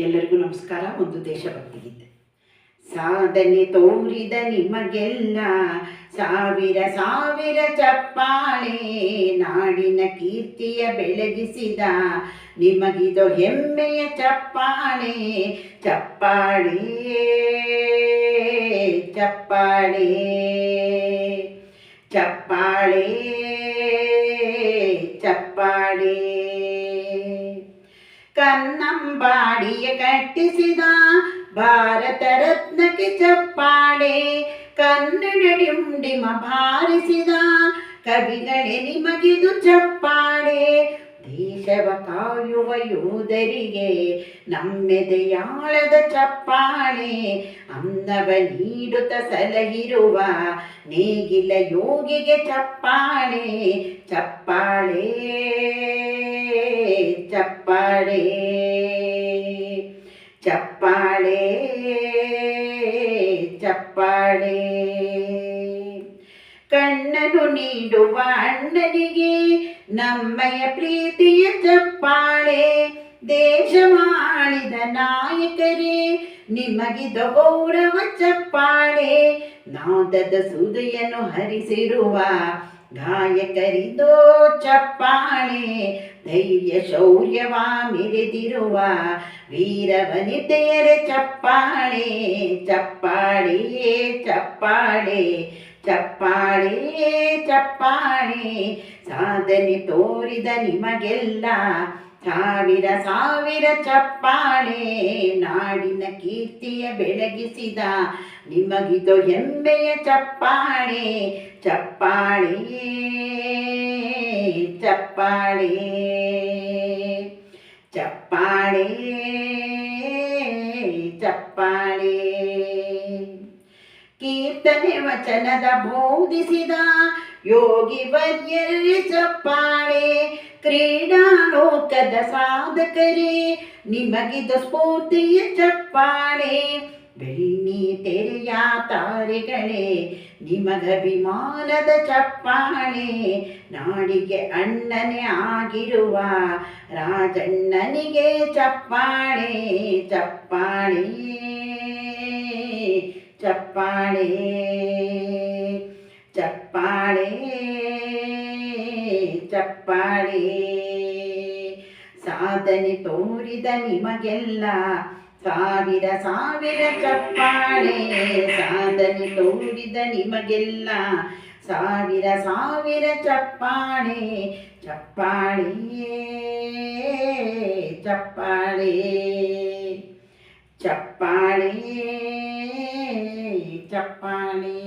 ಎಲ್ಲರಿಗೂ ನಮಸ್ಕಾರ. ಒಂದು ದೇಶಭಕ್ತಿ ಗೀತೆ. ಸಾಧನೆ ತೋರಿದ ನಿಮಗೆಲ್ಲ ಸಾವಿರ ಸಾವಿರ ಚಪ್ಪಾಳೆ, ನಾಡಿನ ಕೀರ್ತಿಯ ಬೆಳಗಿಸಿದ ನಿಮಗಿದು ಹೆಮ್ಮೆಯ ಚಪ್ಪಾಳೆ. ಚಪ್ಪಾಳೆ ಚಪ್ಪಾಳೆ ಚಪ್ಪಾಳೆ ಚಪ್ಪಾಳೆ. ಕನ್ನಂಬಾಡಿಯ ಕಟ್ಟಿಸಿದ ಭಾರತ ರತ್ನಕ್ಕೆ ಚಪ್ಪಾಳೆ, ಕನ್ನಡ ಡಿಂಡಿಮ ಬಾರಿಸಿದ ಕವಿಗಳೇ ನಿಮಗಿದು ಚಪ್ಪಾಳೆ. ದೇಶವ ಕಾಯುವ ಯೋಧರಿಗೆ ನಮ್ಮೆದೆಯಾಳದ ಚಪ್ಪಾಳೆ, ಅನ್ನವ ನೀಡುತ್ತ ಸಲಹಿರುವ ನೇಗಿಲ ಯೋಗಿಗೆ ಚಪ್ಪಾಳೆ. ಚಪ್ಪಾಳೆ ಚಪ್ಪಾಳೆ ಚಪ್ಪಾಳೆ ಚಪ್ಪಾಳೆ. ಕಣ್ಣನು ನೀಡುವ ಅಣ್ಣನಿಗೆ ನಮ್ಮಯ ಪ್ರೀತಿಯ ಚಪ್ಪಾಳೆ, ದೇಶವಾಳಿದ ನಾಯಕರೇ ನಿಮಗಿದ ಗೌರವ ಚಪ್ಪಾಳೆ. ನಾದದ ಸುದೆಯನ್ನು ಹರಿಸಿರುವ ಗಾಯಕರಿದೋ ಚಪ್ಪಾಳೆ, ಧೈರ್ಯ ಶೌರ್ಯವ ಮೆರೆದಿರುವ ವೀರವನಿತೆಯರ ಚಪ್ಪಾಳೆ. ಚಪ್ಪಾಳೆ ಚಪ್ಪಾಳೆ ಚಪ್ಪಾಳೆ ಚಪ್ಪಾಳೆ. ಸಾಧನೆ ತೋರಿದ ನಿಮಗೆಲ್ಲ ಸಾವಿರ ಸಾವಿರ ಚಪ್ಪಾಳೆ, ನಾಡಿನ ಕೀರ್ತಿಯ ಬೆಳಗಿಸಿದ ನಿಮಗಿದು ಹೆಮ್ಮೆಯ ಚಪ್ಪಾಳೆ. ಚಪ್ಪಾಳೆ ಚಪ್ಪಾಳೆ ಚಪ್ಪಾಳೆ ಚಪ್ಪಾಳೆ. ಕೀರ್ತನೆ ವಚನದ ಬೋಧಿಸಿದ ಯೋಗಿ ವರ್ಯರೇ ಚಪ್ಪಾಳೆ, ಕ್ರೀಡಾಲೋಕದ ಸಾಧಕರೇ ನಿಮಗಿದ ಸ್ಫೂರ್ತಿಯ ಚಪ್ಪಾಳೆ. ಬೆಳ್ಳಿ ತೆರೆಯ ತಾರೆಗಳೇ ನಿಮಗಭಿಮಾನದ ಚಪ್ಪಾಳೆ, ನಾಡಿಗೆ ಅಣ್ಣನೇ ಆಗಿರುವ ರಾಜಣ್ಣನಿಗೆ ಚಪ್ಪಾಳೆ. ಚಪ್ಪಾಳೆ ಚಪ್ಪಾಳೆ ಚಪ್ಪಾಳೆ ಚಪ್ಪಾಳೆ. ಸಾಧನೆ ತೋರಿದ ನಿಮಗೆಲ್ಲ ಸಾವಿರ ಸಾವಿರ ಚಪ್ಪಾಳೆ, ಸಾಧನೆ ತೋರಿದ ನಿಮಗೆಲ್ಲ ಸಾವಿರ ಸಾವಿರ ಚಪ್ಪಾಳೆ. ಚಪ್ಪಾಳೆ ಚಪ್ಪಾಳೆ ಚಪ್ಪಾಳೆ ಚಪ್ಪಾಳೆ.